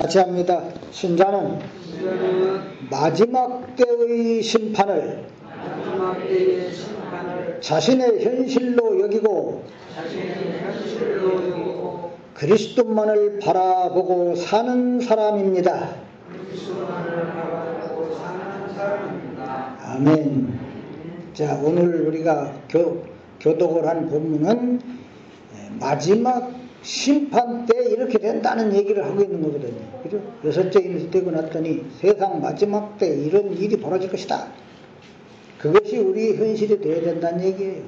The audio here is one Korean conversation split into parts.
같이 합니다. 신자는 마지막 때의 심판을 자신의 현실로 여기고 그리스도만을 바라보고 사는 사람입니다. 아멘. 자, 오늘 우리가 교독을 한 본문은 마지막 심판 때 이렇게 된다는 얘기를 하고 있는 거거든요. 그죠? 여섯째 일이 되고 났더니 세상 마지막 때 이런 일이 벌어질 것이다. 그것이 우리 현실이 되어야 된다는 얘기예요.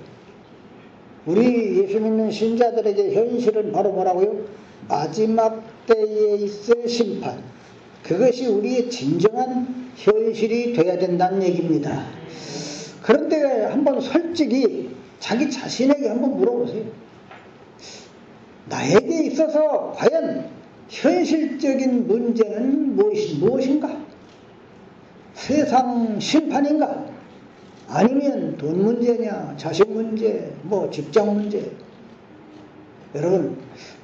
우리 예수 믿는 신자들의 이제 현실은 바로 뭐라고요? 마지막 때에 있을 심판. 그것이 우리의 진정한 현실이 되어야 된다는 얘기입니다. 그런데 한번 솔직히 자기 자신에게 한번 물어보세요. 나에게 있어서 과연 현실적인 문제는 무엇인가? 세상 심판인가? 아니면 돈 문제냐, 자식 문제, 직장 문제. 여러분,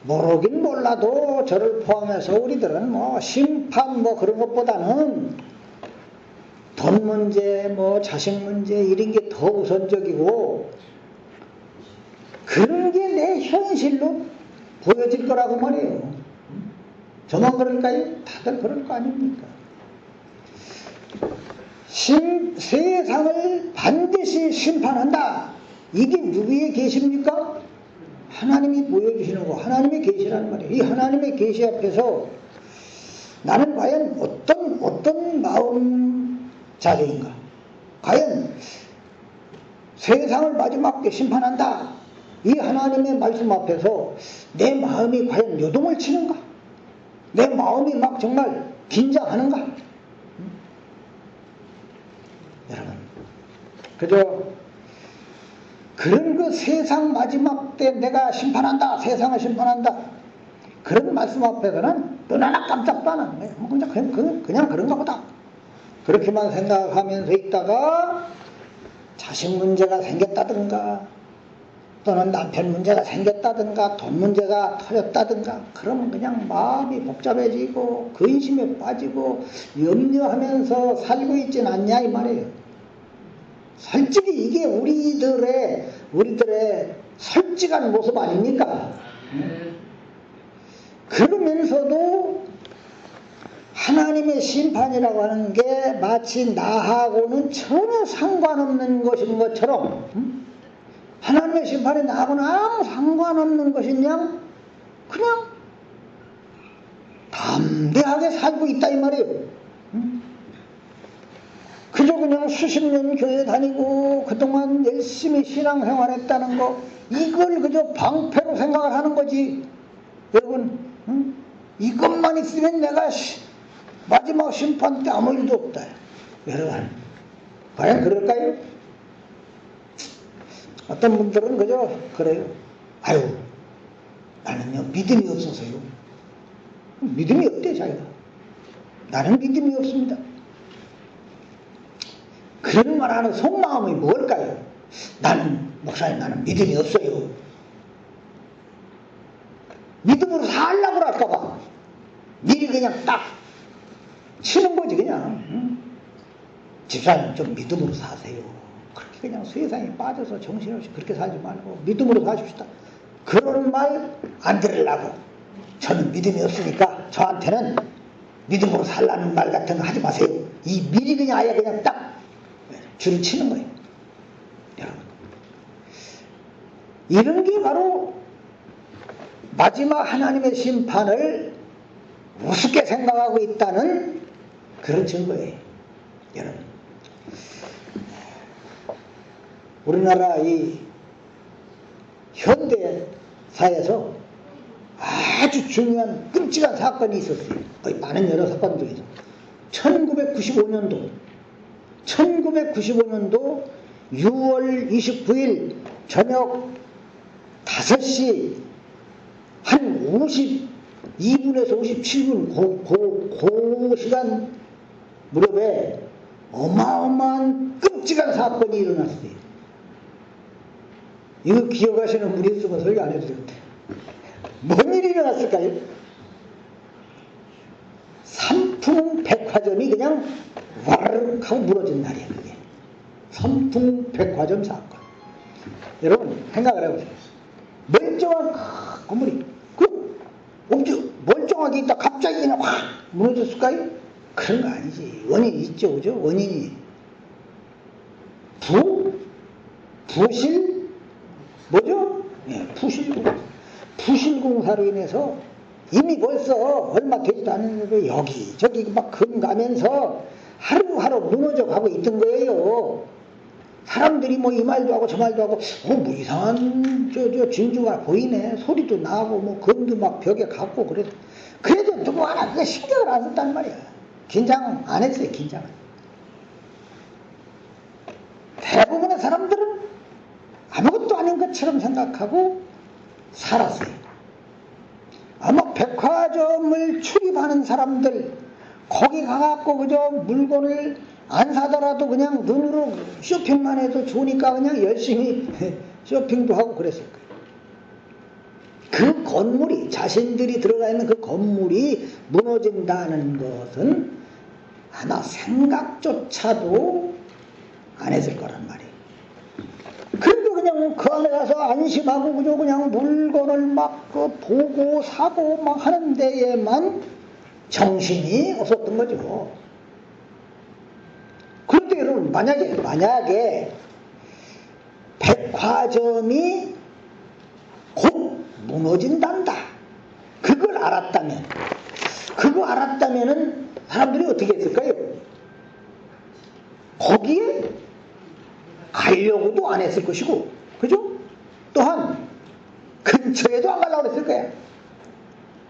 모르긴 몰라도 저를 포함해서 우리들은 심판 그런 것보다는 돈 문제, 자식 문제 이런 게 더 우선적이고 그런 게 내 현실로 보여질 거라고 말이에요. 저만 그럴까요? 다들 그럴 거 아닙니까? 세상을 반드시 심판한다. 이게 누구의 계시입니까? 하나님이 보여주시는 거, 하나님의 계시라는 말이에요. 이 하나님의 계시 앞에서 나는 과연 어떤 마음 자세인가? 과연 세상을 마지막 때 심판한다. 이 하나님의 말씀 앞에서 내 마음이 과연 요동을 치는가? 내 마음이 막 정말 긴장하는가? 여러분, 그저 그런 그 세상 마지막 때 내가 심판한다, 세상을 심판한다, 그런 말씀 앞에서는 눈 하나 깜짝도 안 하는 거예요. 그냥 그런가 보다. 그렇게만 생각하면서 있다가 자식 문제가 생겼다든가 또는 남편 문제가 생겼다든가 돈 문제가 터졌다든가 그러면 그냥 마음이 복잡해지고 근심에 빠지고 염려하면서 살고 있진 않냐 이 말이에요. 솔직히 이게 우리들의 솔직한 모습 아닙니까? 그러면서도 하나님의 심판이라고 하는 게 마치 나하고는 전혀 상관없는 것인 것처럼 하나님의 심판이 나하고는 아무 상관없는 것이냐 그냥 담대하게 살고 있다 이 말이에요. 그저 그냥 수십 년 교회 다니고 그동안 열심히 신앙생활했다는 거 이걸 그저 방패로 생각을 하는 거지. 여러분 이것만 있으면 내가 마지막 심판 때 아무 일도 없다. 여러분 과연 그럴까요? 어떤 분들은 그저 그래요. 아유 나는요 믿음이 없어서요. 믿음이 없대 자기가. 나는 믿음이 없습니다. 그런 말하는 속마음이 뭘까요? 목사님 나는 믿음이 없어요. 믿음으로 살라고 할까봐 미리 그냥 딱 치는 거지 그냥. 집사님 좀 믿음으로 사세요. 그렇게 그냥 세상에 빠져서 정신없이 그렇게 살지 말고 믿음으로 사십시다. 그런 말 안 들으려고. 저는 믿음이 없으니까 저한테는 믿음으로 살라는 말 같은 거 하지 마세요. 이 미리 그냥 아예 그냥 딱 줄을 치는 거예요. 여러분 이런 게 바로 마지막 하나님의 심판을 우습게 생각하고 있다는 그런 증거예요. 여러분 우리나라 이 현대사에서 아주 중요한 끔찍한 사건이 있었어요. 거의 많은 여러 사건 중에서 1995년도 6월 29일 저녁 5시 한 52분에서 57분 그 시간 무렵에 어마어마한 끔찍한 사건이 일어났어요. 이거 기억하시는 분이 있으면 설교 안 해도 될 것 같아요. 뭔 일이 일어났을까요? 백화점이 그냥 와르륵 하고 무너진 날이에요. 그게 삼풍백화점 사건. 여러분 생각을 해보세요. 멀쩡한 건물이 멀쩡하게 있다 갑자기 그냥 확 무너졌을까요? 그런 거 아니지. 원인이 있죠, 그죠? 원인이 부실 뭐죠? 예, 부실공사로 인해서 이미 벌써 얼마 되지도 않았는데 여기저기 막 금가면서 하루하루 무너져 가고 있던 거예요. 사람들이 뭐 이 말도 하고 저 말도 하고 뭐 이상한 저 진주가 보이네. 소리도 나고 뭐 금도 막 벽에 갖고 그래도 누구 하나 그게 신경을 안 썼단 말이야. 긴장 안 했어요. 긴장을. 대부분의 사람들은 아무것도 아닌 것처럼 생각하고 살았어요. 아마 백화점을 출입하는 사람들 거기 가갖고 그저 물건을 안 사더라도 그냥 눈으로 쇼핑만 해도 좋으니까 그냥 열심히 쇼핑도 하고 그랬을 거예요. 그 건물이 자신들이 들어가 있는 그 건물이 무너진다는 것은 아마 생각조차도 안 했을 거란 말이에요. 그래도 그냥 그 안에 가서 안심하고 그냥 물건을 막 보고 사고 막 하는 데에만 정신이 없었던 거죠. 그런데 여러분 만약에 백화점이 곧 무너진단다. 그걸 알았다면은 사람들이 어떻게 했을까요? 거기에 가려고도 안 했을 것이고, 그죠? 또한 근처에도 안 가려고 했을 거야.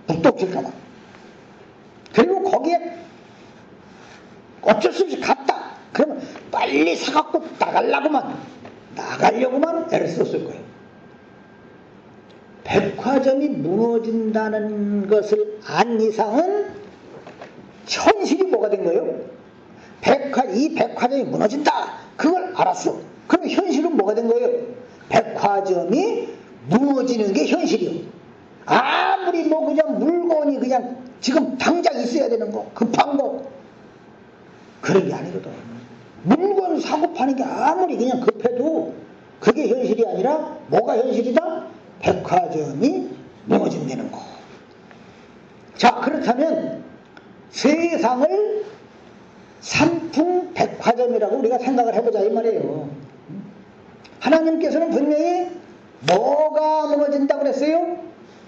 북독칠까봐. 그리고 거기에 어쩔 수 없이 갔다. 그러면 빨리 사갖고 나가려고만 애를 썼을 거예요. 백화점이 무너진다는 것을 안 이상은 현실이 뭐가 된 거예요? 이 백화점이 무너진다. 그걸 알았어. 그럼 현실은 뭐가 된 거예요? 백화점이 무너지는 게 현실이요. 아무리 뭐 그냥 물건이 그냥 지금 당장 있어야 되는 거, 급한 거, 그런 게 아니거든. 물건 사고 파는 게 아무리 그냥 급해도 그게 현실이 아니라 뭐가 현실이다? 백화점이 무너진다는 거. 자, 그렇다면 세상을 삼풍백화점이라고 우리가 생각을 해보자 이 말이에요. 하나님께서는 분명히 뭐가 무너진다고 그랬어요?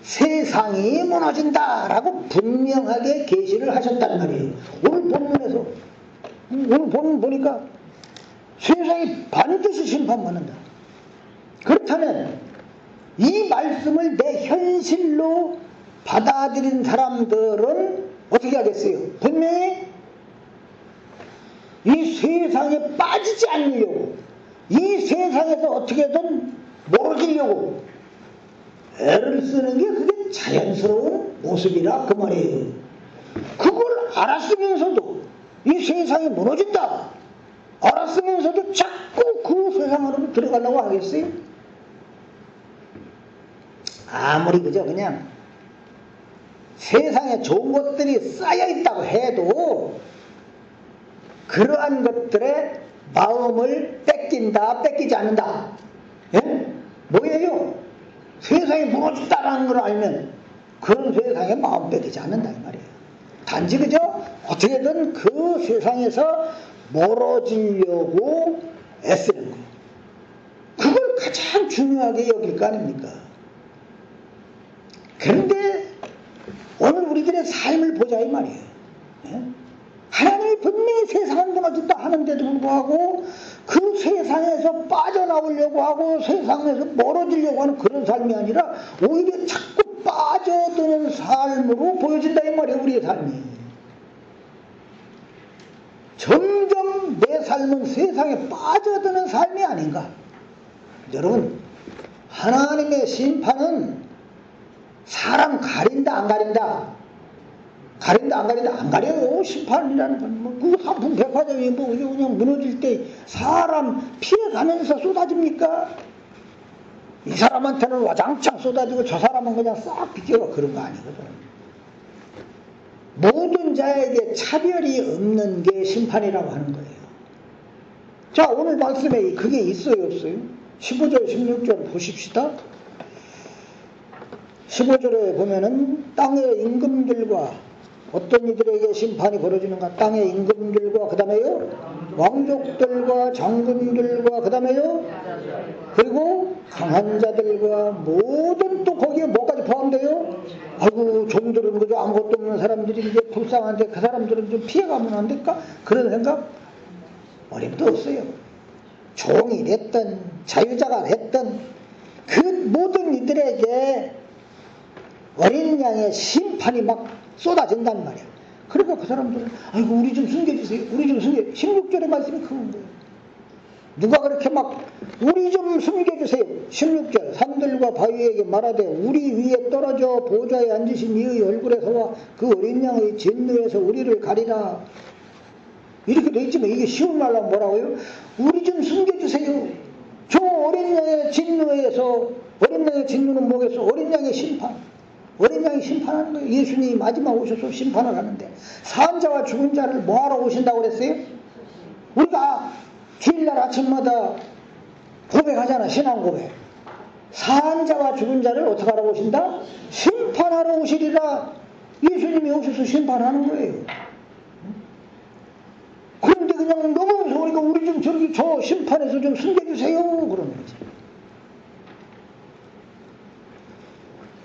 세상이 무너진다라고 분명하게 계시를 하셨단 말이에요. 오늘 본문에서 오늘 본문 보니까 세상이 반드시 심판받는다. 그렇다면 이 말씀을 내 현실로 받아들인 사람들은 어떻게 하겠어요? 분명히 이 세상에 빠지지 않으려고, 이 세상에서 어떻게든 멀어지려고 애를 쓰는 게 그게 자연스러운 모습이라 그 말이에요. 그걸 알았으면서도 이 세상이 무너진다 알았으면서도 자꾸 그 세상으로 들어가려고 하겠어요? 아무리 그냥 세상에 좋은 것들이 쌓여 있다고 해도 그러한 것들의 마음을 뺏기지 않는다. 예? 뭐예요? 세상이 무너졌다라는 걸 알면 그런 세상에 마음 뺏기지 않는다 이 말이에요. 단지 그저 어떻게든 그 세상에서 멀어지려고 애쓰는 거예요. 그걸 가장 중요하게 여길 거 아닙니까? 그런데 오늘 우리들의 삶을 보자 이 말이에요. 예? 하나님이 분명히 세상은 무너진다 하는데도 불구하고 그 세상에서 빠져나오려고 하고 세상에서 멀어지려고 하는 그런 삶이 아니라 오히려 자꾸 빠져드는 삶으로 보여진다 이 말이에요. 우리의 삶이 점점 내 삶은 세상에 빠져드는 삶이 아닌가. 여러분, 하나님의 심판은 사람 가린다 안 가린다? 가린다 안 가린다? 안 가려요. 심판이라는 건 그 삼풍백화점이 뭐 그냥 무너질 때 사람 피해가면서 쏟아집니까? 이 사람한테는 와장창 쏟아지고 저 사람은 그냥 싹 비껴가. 그런 거 아니거든. 모든 자에게 차별이 없는 게 심판이라고 하는 거예요. 자, 오늘 말씀에 그게 있어요, 없어요? 15절, 16절 보십시다. 15절에 보면은 땅의 임금들과 어떤 이들에게 심판이 벌어지는가? 땅의 임금들과 그 다음에요 왕족들과 장군들과 그 다음에요 그리고 강한 자들과 모든 또 거기에 뭐까지 포함돼요? 아이고 종들은 그저 아무것도 없는 사람들이 이제 불쌍한데 그 사람들은 좀 피해가면 안 될까? 그런 생각 어림도 없어요. 종이 됐든 자유자가 됐든 그 모든 이들에게 어린 양의 심판이 막 쏟아진단 말이야. 그러니까 그 사람들은 아이고 우리 좀 숨겨주세요. 우리 좀 숨겨. 16절의 말씀이 그건 거예요. 누가 그렇게 막 우리 좀 숨겨주세요. 16절 산들과 바위에게 말하되 우리 위에 떨어져 보좌에 앉으신 이의 얼굴에서와 그 어린 양의 진노에서 우리를 가리라. 이렇게 돼 있지만 이게 쉬운 말로 뭐라고요? 우리 좀 숨겨주세요. 저 어린 양의 진노에서 어린 양의 진노는 뭐겠어? 어린 양의 심판. 어린 양이 심판하는 거예요. 예수님이 마지막 오셔서 심판을 하는데 산 자와 죽은 자를 뭐하러 오신다고 그랬어요? 우리가 주일날 아침마다 고백하잖아. 신앙 고백. 산 자와 죽은 자를 어떻게 하러 오신다? 심판하러 오시리라. 예수님이 오셔서 심판하는 거예요. 그런데 그냥 너무 무서우니까 우리 좀 저기 저 심판에서 좀 숨겨주세요. 그러는 거지.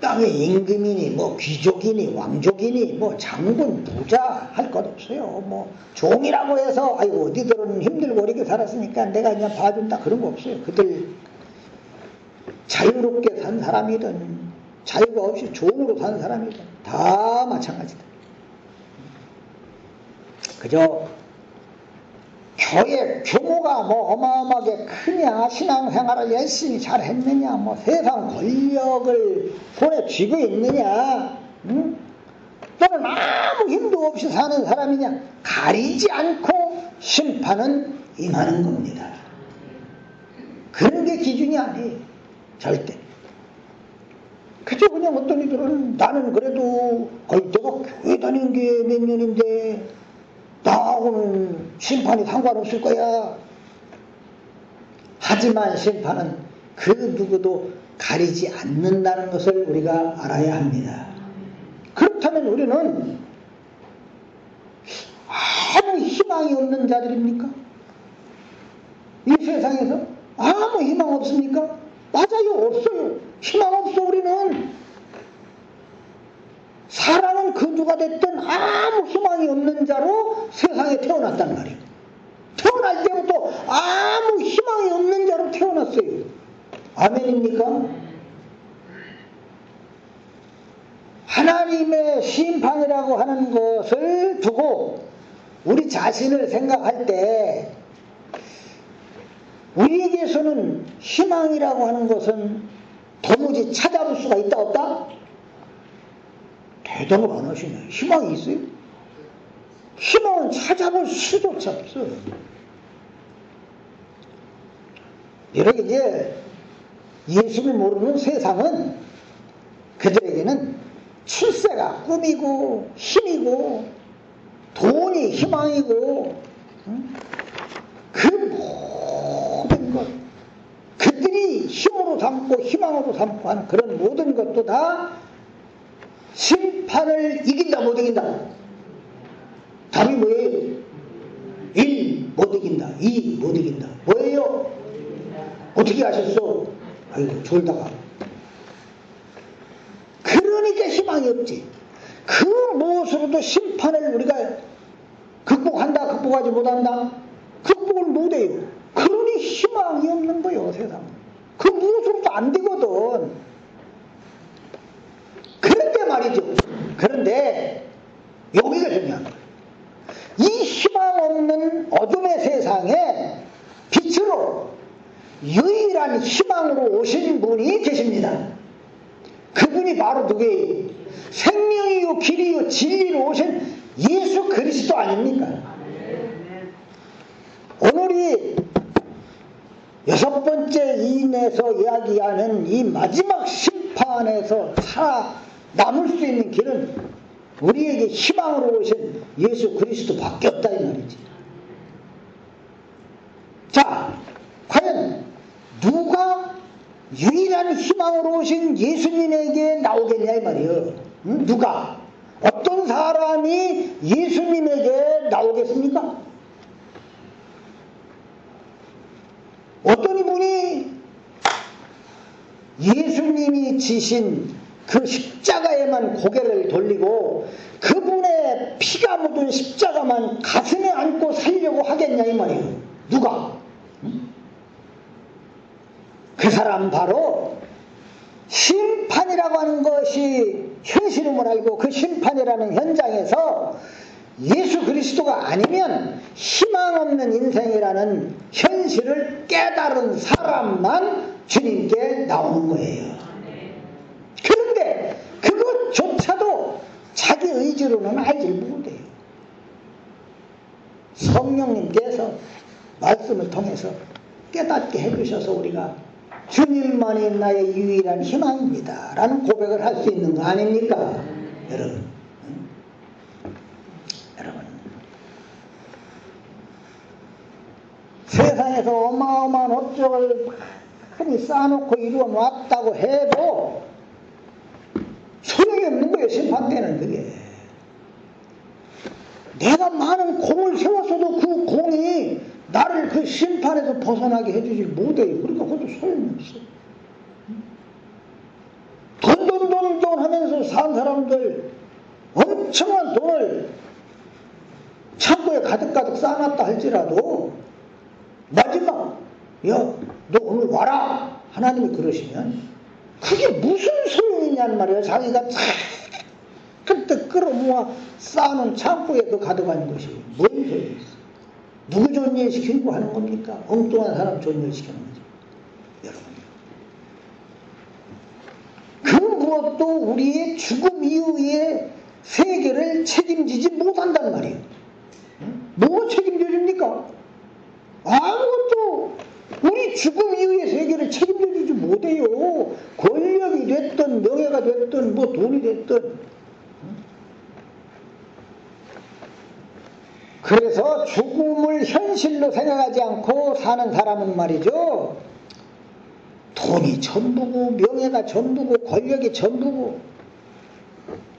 땅의 임금이니 뭐 귀족이니 왕족이니 뭐 장군 부자 할 것 없어요. 뭐 종이라고 해서 아이고 어디들은 힘들고 어렵게 살았으니까 내가 그냥 봐준다 그런 거 없어요. 그들 자유롭게 산 사람이든 자유가 없이 종으로 산 사람이든 다 마찬가지다. 그저 교회 규모가 뭐 어마어마하게 크냐, 신앙생활을 열심히 잘 했느냐, 뭐 세상 권력을 손에 쥐고 있느냐, 응? 또는 아무 힘도 없이 사는 사람이냐, 가리지 않고 심판은 임하는 겁니다. 그런 게 기준이 아니에요. 절대. 그저 그냥 어떤 이들은 나는 그래도 내가 교회 다니는 게 몇 년인데 나하고는 심판이 상관없을 거야. 하지만 심판은 그 누구도 가리지 않는다는 것을 우리가 알아야 합니다. 그렇다면 우리는 아무 희망이 없는 자들입니까? 이 세상에서 아무 희망 없습니까? 맞아요. 없어요. 희망 없어. 우리는 사람은 그 누가 됐든 아무 희망이 없는 자로 세상에 태어났단 말이에요. 태어날 때부터 아무 희망이 없는 자로 태어났어요. 아멘입니까? 하나님의 심판이라고 하는 것을 두고 우리 자신을 생각할 때 우리에게서는 희망이라고 하는 것은 도무지 찾아볼 수가 있다 없다? 대답을 안 하시네. 희망이 있어요? 희망은 찾아볼 수조차 없어요. 이렇게 이제 예수를 모르는 세상은 그들에게는 출세가 꿈이고 힘이고 돈이 희망이고 그 모든 것 그들이 힘으로 삼고 희망으로 삼고 하는 그런 모든 것도 다 심판을 이긴다 못 이긴다? 답이 뭐예요? 1. 못 이긴다. 2. 못 이긴다. 뭐예요? 어떻게 아셨어? 아이고 졸다가. 그러니까 희망이 없지. 그 무엇으로도 심판을 우리가 극복한다 극복하지 못한다? 극복을 못해요. 그러니 희망이 없는 거예요. 세상은. 그 무엇으로도 안 되거든. 그런데 말이죠. 그런데 여기가 중요한 거예요. 이 희망 없는 어둠의 세상에 빛으로 유일한 희망으로 오신 분이 계십니다. 그분이 바로 누구예요? 생명이요 길이요 진리로 오신 예수 그리스도 아닙니까? 오늘이 6번째 이인에서 이야기하는 이 마지막 심판에서 살아남을 수 있는 길은 우리에게 희망으로 오신 예수 그리스도밖에 없다 이 말이지. 자, 과연 누가 유일한 희망으로 오신 예수님에게 나오겠냐 이 말이에요. 응? 누가? 어떤 사람이 예수님에게 나오겠습니까? 어떤 분이 예수님이 지신 그 십자가에만 고개를 돌리고 그분의 피가 묻은 십자가만 가슴에 안고 살려고 하겠냐 이 말이에요. 누가? 그 사람 바로 심판이라고 하는 것이 현실임을 알고 그 심판이라는 현장에서 예수 그리스도가 아니면 희망 없는 인생이라는 현실을 깨달은 사람만 주님께 나오는 거예요. 그런데 그것조차도 자기 의지로는 알지 못해요. 성령님께서 말씀을 통해서 깨닫게 해주셔서 우리가 주님만이 나의 유일한 희망입니다 라는 고백을 할 수 있는 거 아닙니까? 여러분, 여러분, 세상에서 어마어마한 업적을 흔히 쌓아놓고 이루어 놨다고 해도 소용이 없는 거예요. 심판되는 그게. 내가 많은 공을 세웠어도 그 공이 나를 그 심판에서 벗어나게 해주질 못해요. 그러니까 그것도 소용이 없어. 돈 하면서 산 사람들 엄청난 돈을 창고에 가득가득 쌓아놨다 할지라도 마지막 야, 너 오늘 와라 하나님이 그러시면 그게 무슨 소용이냐는 말이에요. 자기가 그때 끌어모아 쌓아놓은 창고에 그 가득한 것이 뭔 소용이 있어. 누구 좋은 일 시키고 하는 겁니까? 엉뚱한 사람 좋은 일 시키는 거죠. 여러분, 그 무엇도 우리의 죽음 이후의 세계를 책임지지 못한단 말이에요. 뭐 책임져줍니까? 아무것도 우리 죽음 이후의 세계를 책임져주지 못해요. 권력이 됐든 명예가 됐든 뭐 돈이 됐든. 그래서 죽음을 현실로 생각하지 않고 사는 사람은 말이죠. 돈이 전부고 명예가 전부고 권력이 전부고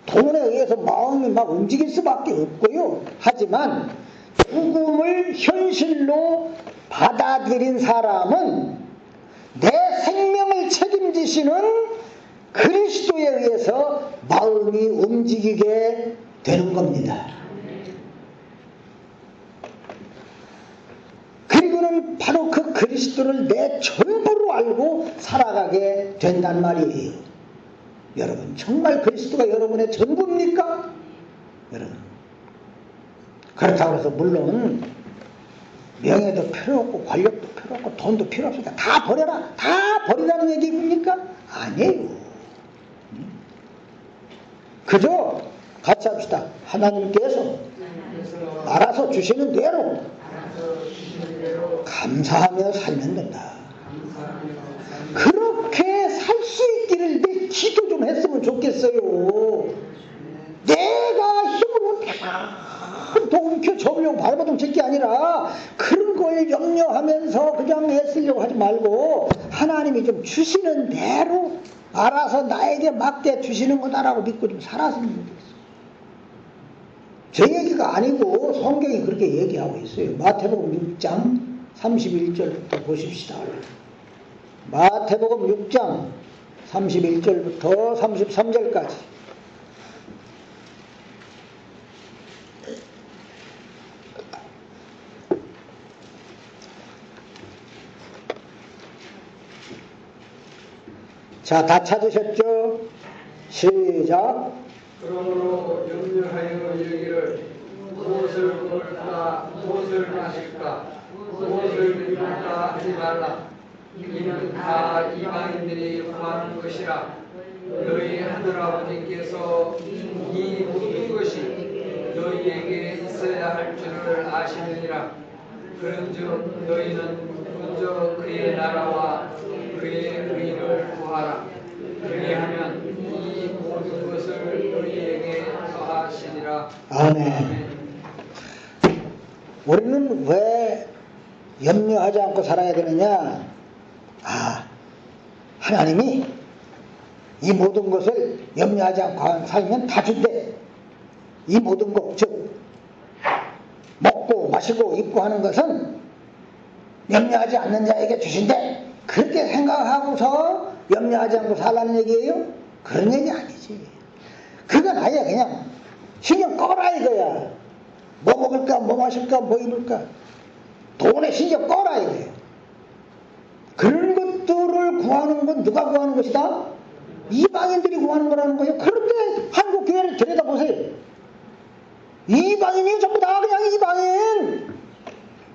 돈에 의해서 마음이 막 움직일 수밖에 없고요. 하지만 죽음을 현실로 받아들인 사람은 내 생명을 책임지시는 그리스도에 의해서 마음이 움직이게 되는 겁니다. 그리고는 바로 그 그리스도를 내 전부로 알고 살아가게 된단 말이에요. 여러분, 정말 그리스도가 여러분의 전부입니까? 여러분, 그렇다고 해서 물론 명예도 필요 없고 권력도 필요 없고 돈도 필요 없으니까 다 버려라, 다 버리라는 얘기입니까? 아니에요. 그저 같이 합시다. 하나님께서 알아서 주시는 대로 감사하며 살면 된다. 그렇게 살 수 있기를 내 기도 좀 했으면 좋겠어요. 내가 힘으로 더 움켜 접으려고 발버둥 칠 게 아니라 그런 걸 염려하면서 그냥 애쓰려고 하지 말고 하나님이 좀 주시는 대로 알아서 나에게 맡겨 주시는 거다라고 믿고 좀 살았으면 좋겠어요. 제 얘기가 아니고 성경이 그렇게 얘기하고 있어요. 마태복음 6장 31절부터 보십시다. 마태복음 6장 31절부터 33절까지. 자, 다 찾으셨죠? 시작. 그러므로 염려하여 이르기를 무엇을 먹을까 무엇을 마실까 무엇을 입을까 하지 말라. 이는 다 이방인들이 구하는 것이라. 너희 하늘아버지께서 이 모든 것이 너희에게 있어야 할 줄을 아시느니라. 그런즉 너희는 먼저 그의 나라와 그의 의를 구하라. 그리하면 이 모든 것을 너희에게 더하시리라. 아니라. 아멘. 우리는 왜 염려하지 않고 살아야 되느냐? 하나님이 이 모든 것을 염려하지 않고 살면 다 준대. 이 모든 것, 즉 먹고 마시고 입고 하는 것은 염려하지 않는 자에게 주신대. 그렇게 생각하고서 염려하지 않고 살라는 얘기예요? 그런 얘기 아니지. 그건 아예 그냥 신경 꺼라 이거야. 뭐 먹을까, 뭐 마실까, 뭐 입을까. 돈에 신경 꺼라 이거예요. 그런 것들을 구하는 건 누가 구하는 것이다? 이방인들이 구하는 거라는 거예요. 그런데 한국 교회를 들여다보세요. 이방인이 전부 다 그냥 이방인.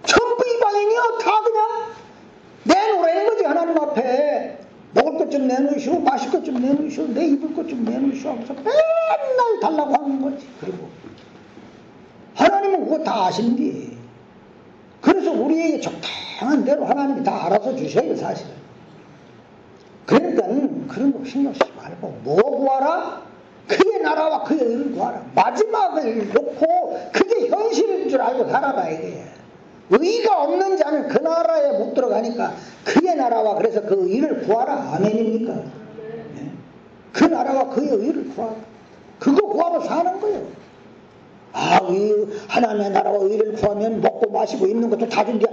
전부 이방인이요. 다 그냥 내놓으라는 거지. 하나님 앞에 먹을 것 좀 내놓으시오, 마실 것 좀 내놓으시오, 내 입을 것 좀 내놓으시오 하면서 맨날 달라고 하는 거지. 그리고 하나님은 그거 다 아신디. 그래서 우리에게 적당한 대로 하나님이 다 알아서 주셔요, 사실은. 그러니까 그런 거 신경 쓰지 말고 뭐 구하라? 그의 나라와 그의 의를 구하라. 마지막을 놓고 그게 현실인 줄 알고 살아라 이거예요. 의가 없는 자는 그 나라에 못 들어가니까 그의 나라와 그래서 그 의를 구하라. 아멘입니까? 네. 그 나라와 그의 의를 구하라. 그거 구하고 사는 거예요. 하나님의 나라와 의를 구하면 먹고 마시고 입는 것도 다 준다.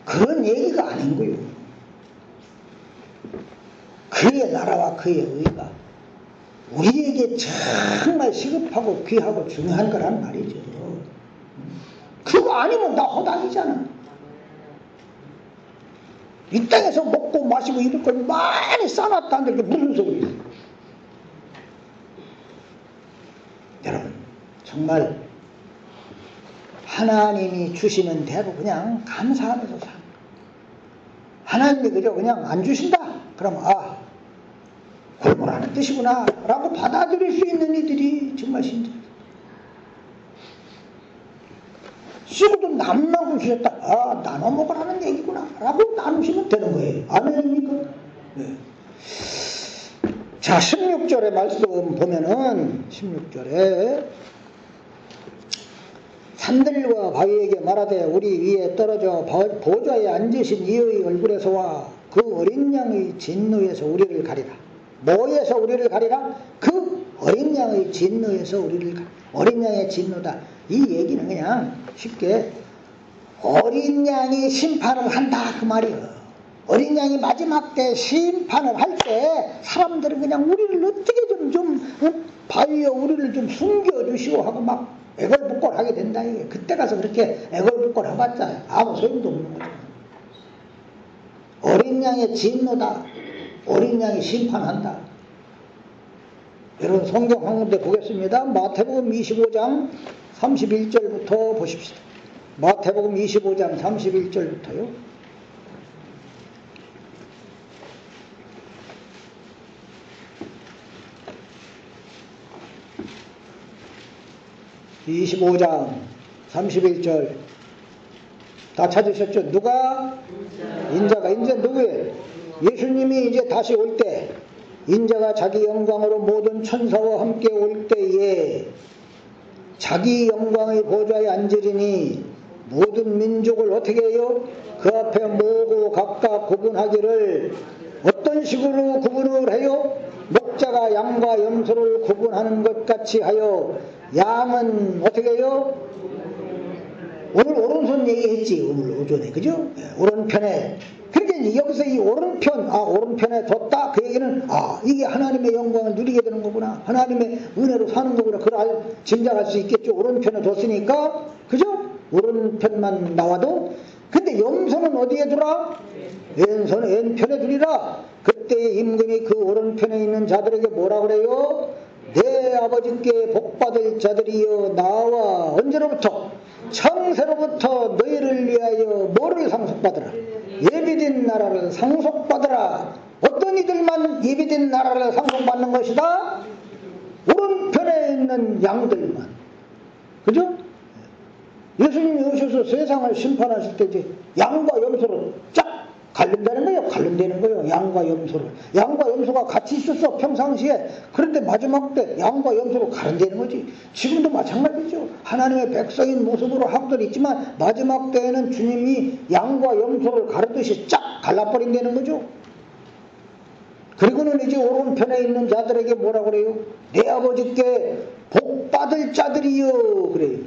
그런 얘기가 아닌 거예요. 그의 나라와 그의 의가 우리에게 정말 시급하고 귀하고 중요한 거란 말이죠. 그거 아니면 나 허당이잖아. 이 땅에서 먹고 마시고 입을 걸 많이 쌓아놨다는데 그게 무슨 소리야. 여러분 정말 하나님이 주시는 대로 그냥 감사하면서 사. 하나님이 그냥 안 주신다. 그러면 골몰하는 뜻이구나 라고 받아들일 수 있는 이들이 정말 신자. 쓰고도 남나고 주셨다. 나눠 먹으라는 얘기구나 라고 나누시면 되는 거예요. 아멘입니까? 네. 자, 16절의 말씀 보면은 16절에 산들과 바위에게 말하되 우리 위에 떨어져 보좌에 앉으신 이의 얼굴에서와 그 어린 양의 진노에서 우리를 가리라. 뭐에서 우리를 가리라? 그 어린 양의 진노에서 우리를 가리라. 어린 양의 진노다. 이 얘기는 그냥 쉽게 어린 양이 심판을 한다 그 말이에요. 어린 양이 마지막 때 심판을 할 때 사람들은 그냥 우리를 어떻게 좀 바위에 우리를 좀 숨겨주시오 하고 막 애걸복걸하게 된다. 이게 그때 가서 그렇게 애걸복걸 해봤자 아무 소용도 없는 거죠. 어린 양의 진노다. 어린 양이 심판한다. 여러분 성경 한 군데 보겠습니다. 마태복음 25장 31절부터 보십시다. 마태복음 25장 31절부터요. 이 25장 31절 다 찾으셨죠? 누가? 인자가 이제 누구예요? 예수님이 이제 다시 올 때 인자가 자기 영광으로 모든 천사와 함께 올 때에 자기 영광의 보좌에 앉으리니 모든 민족을 어떻게 해요? 그 앞에 모으고 각각 구분하기를 어떤 식으로 구분을 해요? 목자가 양과 염소를 구분하는 것 같이 하여 양은 어떻게 해요? 오늘 오른손 얘기했지. 오늘 오전에 그죠? 오른편에. 그러니까 여기서 이 오른편에 뒀다 그 얘기는 이게 하나님의 영광을 누리게 되는 거구나. 하나님의 은혜로 사는 거구나. 그걸 짐작할 수 있겠죠. 오른편에 뒀으니까 그죠? 오른편만 나와도. 근데 염소는 어디에 두라? 왼편에 두리라. 그때 임금이 그 오른편에 있는 자들에게 뭐라 그래요? 내 아버지께 복받을 자들이여 나와 언제로부터? 창세로부터 너희를 위하여 뭐를 상속받으라? 예비된 나라를 상속받으라. 어떤 이들만 예비된 나라를 상속받는 것이다? 오른편에 있는 양들만. 그죠? 예수님이 오셔서 세상을 심판하실 때 이제 양과 염소로 쫙 갈른다는 거예요. 갈른다는 거예요. 양과 염소를. 양과 염소가 같이 있었어 평상시에. 그런데 마지막 때 양과 염소를 가른다는 거지. 지금도 마찬가지죠. 하나님의 백성인 모습으로 하고들 있지만 마지막 때에는 주님이 양과 염소를 가르듯이 쫙 갈라버린다는 거죠. 그리고는 이제 오른편에 있는 자들에게 뭐라 그래요? 내 아버지께 복 받을 자들이여 그래요.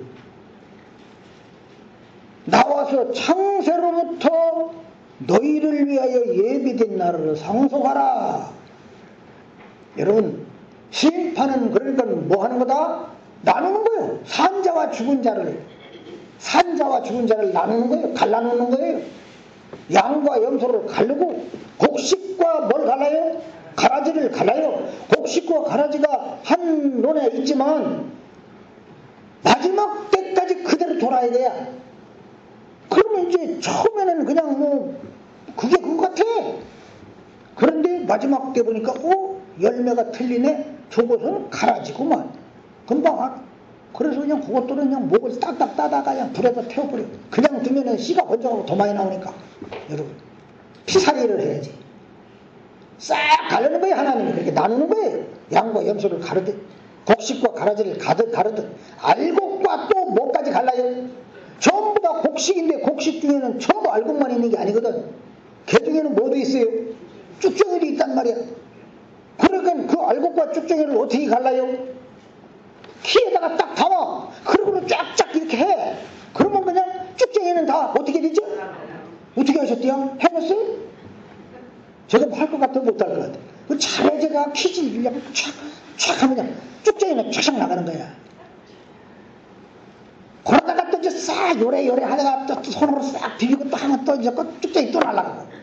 나와서 창세로부터 너희를 위하여 예비된 나라를 상속하라. 여러분, 심판은 그러니까 뭐 하는 거다? 나누는 거예요. 산자와 죽은 자를 나누는 거예요. 갈라놓는 거예요. 양과 염소를 가르고 곡식과 뭘 갈라요? 가라지를 갈라요. 곡식과 가라지가 한 논에 있지만 마지막 때까지 그대로 돌아야 돼요. 그러면 이제 처음에는 그냥 뭐 그게 그거 같아. 그런데 마지막 때 보니까 열매가 틀리네. 저것은 가라지구만. 금방 그래서 그냥 그것들은 그냥 목을 딱딱 따다가 그냥 불에다 태워버려. 그냥 두면은 씨가 번쩍하고 더 많이 나오니까 여러분 피살이를 해야지. 싹 가르는 거예요. 하나님이 그렇게 나누는 거예요. 양과 염소를 가르듯 곡식과 가라지를 가르듯 알곡과 또 뭐까지 갈라요? 전부 다 곡식인데 곡식 중에는 전부 알곡만 있는 게 아니거든. 개 중에는 뭐도 있어요? 쭉정이도 있단 말이야. 그러니까 그 알곡과 쭉정이를 어떻게 갈라요? 키에다가 딱 담아. 그러고는 쫙쫙 이렇게 해. 그러면 그냥 쭉정이는 다 어떻게 되죠? 어떻게 하셨대요? 해냈어요? 제가 할 것 같아요? 못할 것 같아요? 그 잘해 제가 퀴즈 그냥 촥 하면 그냥 쭉정이는 촥 나가는 거야. 그러다가 또 이제 싹 요래요래 하다가 또 손으로 싹 비비고 또 하면 또 이제 쭉정이 또 날아가고.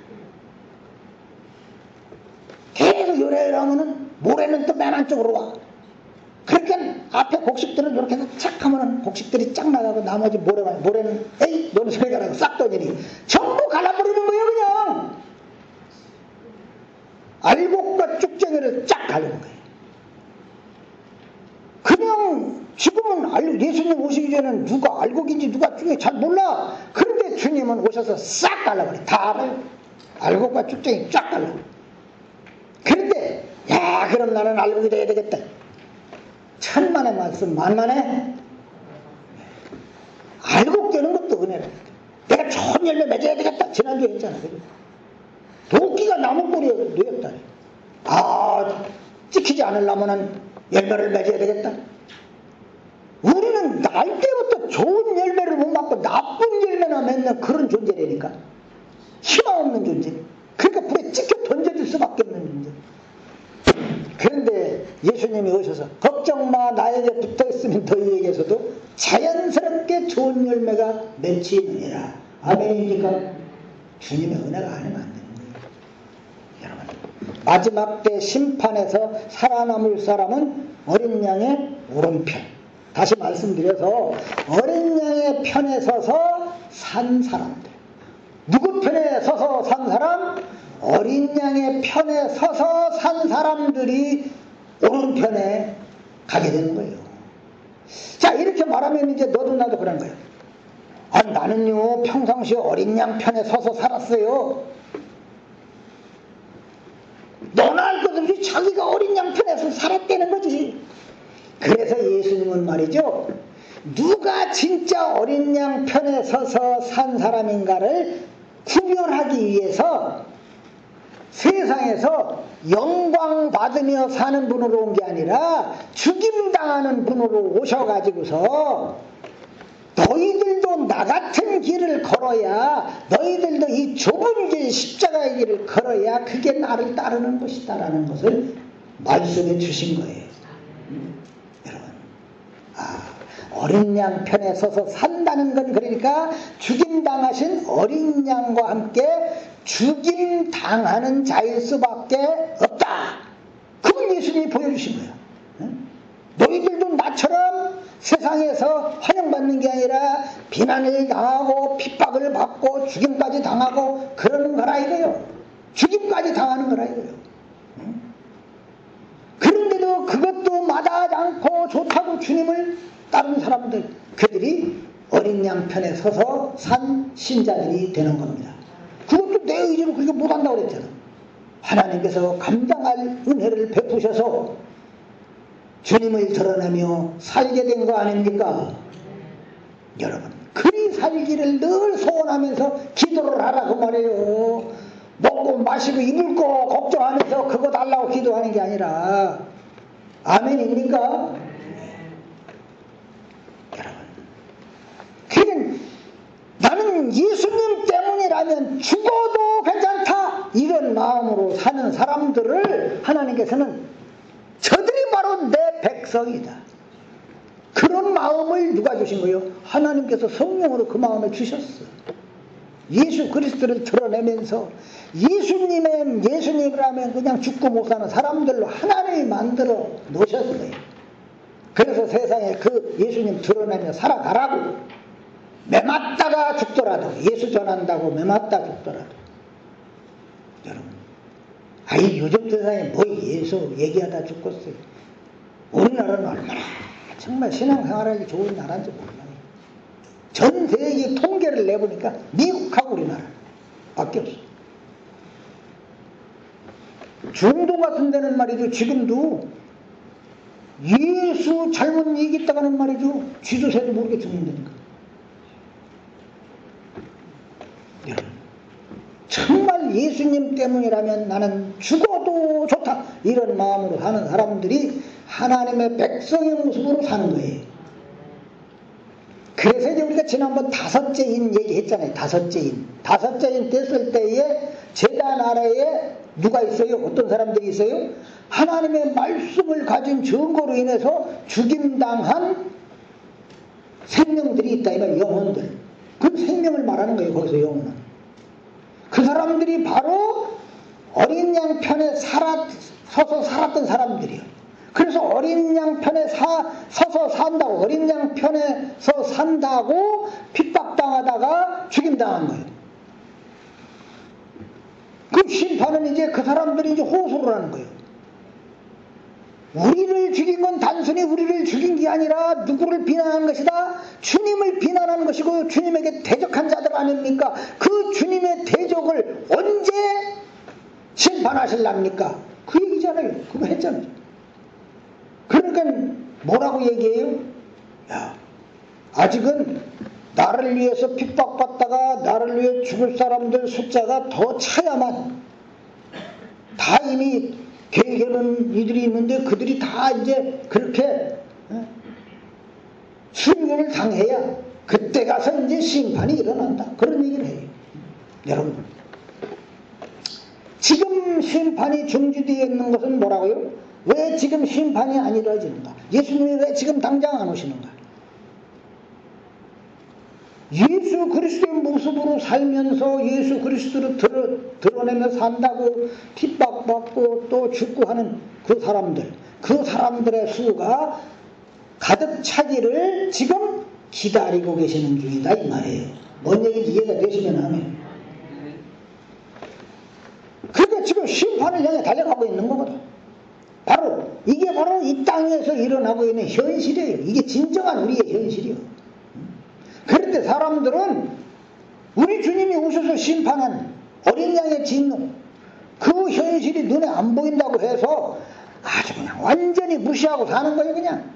계속 요래요래 하면은 모래는 또 맨 안쪽으로 와. 그러니까 앞에 곡식들은 이렇게 해서 착 하면은 곡식들이 쫙 나가고 나머지 모래는 에이 너는 소리가 나고 싹 떠지니 전부 갈라버리는 거예요. 그냥 알곡과 쭉정이를 쫙 갈르는 거예요. 그냥 지금은 예수님 오시기 전에는 누가 알곡인지 누가 쭉이 잘 몰라. 그런데 주님은 오셔서 싹 갈라버려. 다 알아요. 알곡과 쭉정이 쫙 갈라. 그런데 야 그럼 나는 알곡이 돼야 되겠다. 천만의 말씀 만만해. 알곡 되는 것도 은혜라. 내가 좋은 열매 맺어야 되겠다. 지난주에 했잖아. 도끼가 나무꼬리에 놓였다. 찍히지 않으려면 열매를 맺어야 되겠다. 우리는 날 때부터 좋은 열매를 못 맞고 나쁜 열매나 맺는 그런 존재라니까. 희망 없는 존재. 그러니까 불에 찍혀 던져질 수밖에 없는 존재. 그런데 예수님이 오셔서 걱정마 나에게 붙어있으면 너희에게서도 자연스럽게 좋은 열매가 맺히느니라. 아멘입니까? 주님의 은혜가 아니면 안 되는 거예요. 여러분 마지막 때 심판에서 살아남을 사람은 어린 양의 오른편. 다시 말씀드려서 어린 양의 편에 서서 산 사람들. 누구 편에 서서 산 사람? 어린 양의 편에 서서 산 사람들이 오른편에 가게 되는 거예요. 자 이렇게 말하면 이제 너도 나도 그런 거예요. 나는요 평상시에 어린 양 편에 서서 살았어요. 너나 할 것 없이 자기가 어린 양 편에서 살았다는 거지. 그래서 예수님은 말이죠, 누가 진짜 어린 양 편에 서서 산 사람인가를 구별하기 위해서 세상에서 영광 받으며 사는 분으로 온 게 아니라 죽임당하는 분으로 오셔가지고서 너희들도 나 같은 길을 걸어야, 너희들도 이 좁은 길 십자가의 길을 걸어야 그게 나를 따르는 것이다라는 것을 말씀해 주신 거예요. 여러분, 어린 양 편에 서서 산다는 건 그러니까 죽임당하신 어린 양과 함께 죽임당하는 자일 수밖에 없다. 그걸 예수님이 보여주신 거예요. 너희들도 나처럼 세상에서 환영받는 게 아니라 비난을 당하고 핍박을 받고 죽임까지 당하고 그러는 거라 이거예요. 죽임까지 당하는 거라 이거예요. 그런데도 그것도 마다하지 않고 좋다고 주님을 따르는 사람들, 그들이 어린 양 편에 서서 산 신자들이 되는 겁니다. 그것도 내 의지로 그렇게 못한다고 그랬잖아. 하나님께서 감당할 은혜를 베푸셔서 주님을 드러내며 살게 된 거 아닙니까? 여러분, 그리 살기를 늘 소원하면서 기도를 하라고 말해요. 먹고 마시고 입을 거 걱정하면서 그거 달라고 기도하는 게 아니라. 아멘입니까? 여러분, 그는 나는 예수님 때문이라면 죽어도 괜찮다 이런 마음으로 사는 사람들을 하나님께서는 저들이 바로 내 백성이다. 그런 마음을 누가 주신 거예요? 하나님께서 성령으로 그 마음을 주셨어. 예수 그리스도를 드러내면서 예수님이라면 그냥 죽고 못 사는 사람들로 하나님이 만들어 놓으셨어요. 그래서 세상에 그 예수님 드러내며 살아가라고. 매맞다가 죽더라도, 예수 전한다고 매맞다 죽더라도. 여러분, 요즘 세상에 뭐 예수 얘기하다 죽겠어요. 우리나라는 얼마나 정말 신앙생활하기 좋은 나라인지 몰라요. 전 세계 통계를 내보니까 미국하고 우리나라 밖에 없어. 중동 같은 데는 말이죠, 지금도 예수 잘못 얘기했다가는 말이죠, 쥐도새도 모르게 죽는다니까. 여러분, 정말 예수님 때문이라면 나는 죽어도 좋다 이런 마음으로 사는 사람들이 하나님의 백성의 모습으로 사는 거예요. 그래서 이제 우리가 지난번 다섯째 인 얘기했잖아요. 다섯째 인 됐을 때에 제단 아래에 누가 있어요? 어떤 사람들이 있어요? 하나님의 말씀을 가진 증거로 인해서 죽임당한 생명들이 있다. 이건 영혼들. 그 생명을 말하는 거예요. 거기서 영혼은. 그 사람들이 바로 어린 양 편에 서서 살았던 사람들이에요. 그래서 어린 양 편에 서서 산다고, 어린 양 편에서 산다고 핍박당하다가 죽임당한 거예요. 그 심판은 이제 그 사람들이 이제 호소를 하는 거예요. 우리를 죽인 건 단순히 우리를 죽인 게 아니라 누구를 비난하는 것이다? 주님을 비난하는 것이고 주님에게 대적한 자들 아닙니까? 그 주님의 대적을 언제 심판하실랍니까? 그 얘기잖아요. 그거 했잖아요. 그러니까 뭐라고 얘기해요? 야, 아직은 나를 위해서 핍박받다가 나를 위해 죽을 사람들 숫자가 더 차야만, 다 이미 계획에는 이들이 있는데 그들이 다 이제 그렇게 순교를 당해야 그때 가서 이제 심판이 일어난다. 그런 얘기를 해요. 여러분, 지금 심판이 중지되어 있는 것은 뭐라고요? 왜 지금 심판이 안 이루어지는가? 예수님이 왜 지금 당장 안 오시는가? 예수 그리스도의 모습으로 살면서 예수 그리스도를 드러내며 산다고 핍박받고 또 죽고 하는 그 사람들의 수가 가득 차기를 지금 기다리고 계시는 중이다 이 말이에요. 뭔 얘기인지 이해가 되시면 하면. 그러니까 지금 심판을 향해 달려가고 있는 거거든. 이게 바로 이 땅에서 일어나고 있는 현실이에요. 이게 진정한 우리의 현실이에요. 그런데 사람들은 우리 주님이 오셔서 심판한 어린 양의 진노, 그 현실이 눈에 안 보인다고 해서 아주 그냥 완전히 무시하고 사는 거예요. 그냥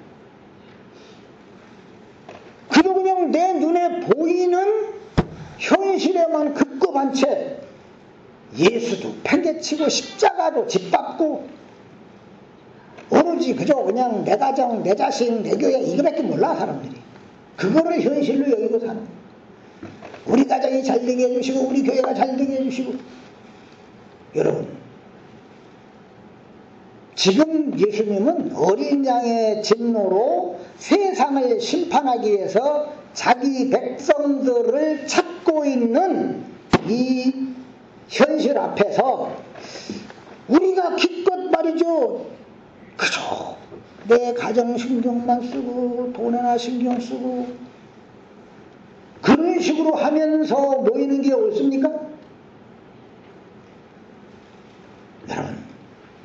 내 눈에 보이는 현실에만 급급한 채 예수도 팽개치고 십자가도 짓밟고 오로지 그저 그냥 내 가정, 내 자식, 내 교회 이거밖에 몰라 사람들이. 그거를 현실로 여기고 사는 거예요. 우리 가정이 잘되게 해주시고 우리 교회가 잘되게 해주시고. 여러분, 지금 예수님은 어린 양의 진노로 세상을 심판하기 위해서 자기 백성들을 찾고 있는 이 현실 앞에서 우리가 기껏 말이죠, 그저 내 가정 신경만 쓰고 돈에나 신경 쓰고 그런 식으로 하면서 모이는 게 옳습니까? 여러분,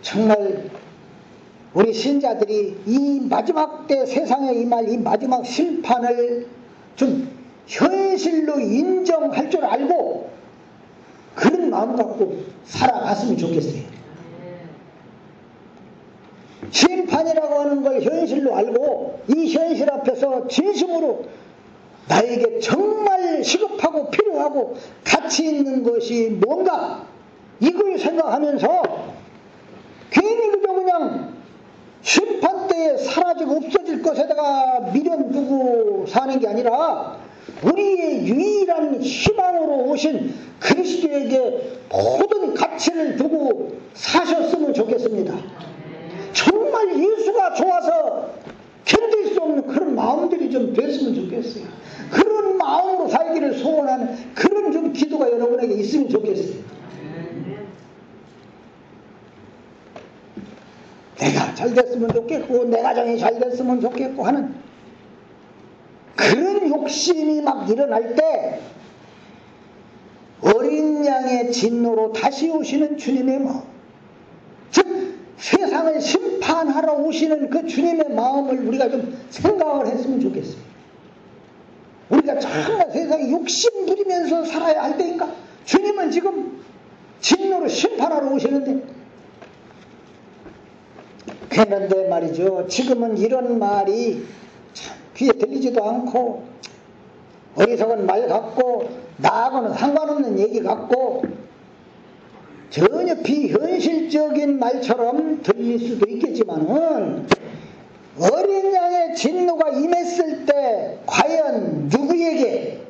정말 우리 신자들이 이 마지막 때 세상에 임할 이 마지막 심판을 좀 현실로 인정할 줄 알고 그런 마음 갖고 살아갔으면 좋겠어요. 심판이라고 하는 걸 현실로 알고 이 현실 앞에서 진심으로 나에게 정말 시급하고 필요하고 가치 있는 것이 뭔가 이걸 생각하면서 괜히 그냥 심판 때에 사라지고 없어질 것에다가 미련 두고 사는 게 아니라 우리의 유일한 희망으로 오신 그리스도에게 모든 가치를 두고 사셨으면 좋겠습니다. 정말 예수가 좋아서 견딜 수 없는 그런 마음들이 좀 됐으면 좋겠어요. 그런 마음으로 살기를 소원하는 그런 좀 기도가 여러분에게 있으면 좋겠어요. 내가 잘 됐으면 좋겠고 내 가정이 잘 됐으면 좋겠고 하는 그런 욕심이 막 일어날 때 어린 양의 진노로 다시 오시는 주님의 마음, 즉 세상을 심판하러 오시는 그 주님의 마음을 우리가 좀 생각을 했으면 좋겠어요. 우리가 정말 세상에 욕심 부리면서 살아야 할 때니까 주님은 지금 진노로 심판하러 오시는데 그런데 말이죠. 지금은 이런 말이 참 귀에 들리지도 않고 어리석은 말 같고 나하고는 상관없는 얘기 같고 전혀 비현실적인 말처럼 들릴 수도 있겠지만은 어린 양의 진노가 임했을 때 과연 누구에게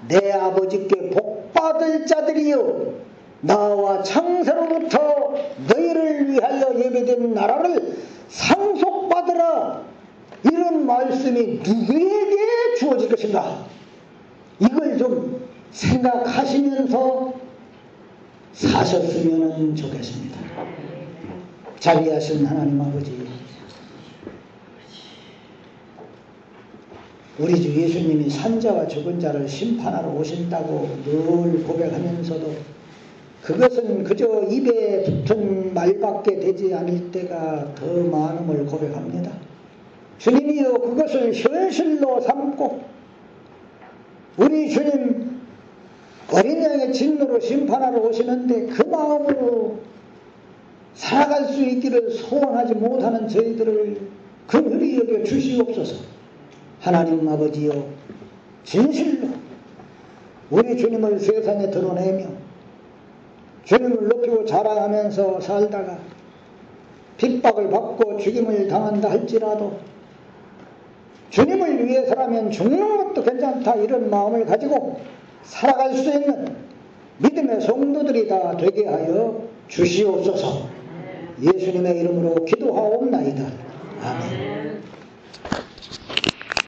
내 아버지께 복받을 자들이여 나와 창세로부터 너희를 위하여 예배된 나라를 상속받으라 이런 말씀이 누구에게 주어질 것인가 이걸 좀 생각하시면서 사셨으면 좋겠습니다. 자비하신 하나님 아버지, 우리 주 예수님이 산자와 죽은 자를 심판하러 오신다고 늘 고백하면서도 그것은 그저 입에 붙은 말밖에 되지 않을 때가 더 많음을 고백합니다. 주님이여 그것을 현실로 삼고 우리 주님 어린 양의 진노로 심판하러 오시는데 그 마음으로 살아갈 수 있기를 소원하지 못하는 저희들을 긍휼히 여겨 주시옵소서. 하나님 아버지여 진실로 우리 주님을 세상에 드러내며 주님을 높이고 자랑하면서 살다가 핍박을 받고 죽임을 당한다 할지라도 주님을 위해서라면 죽는 것도 괜찮다 이런 마음을 가지고 살아갈 수 있는 믿음의 성도들이 다 되게 하여 주시옵소서. 예수님의 이름으로 기도하옵나이다. 아멘.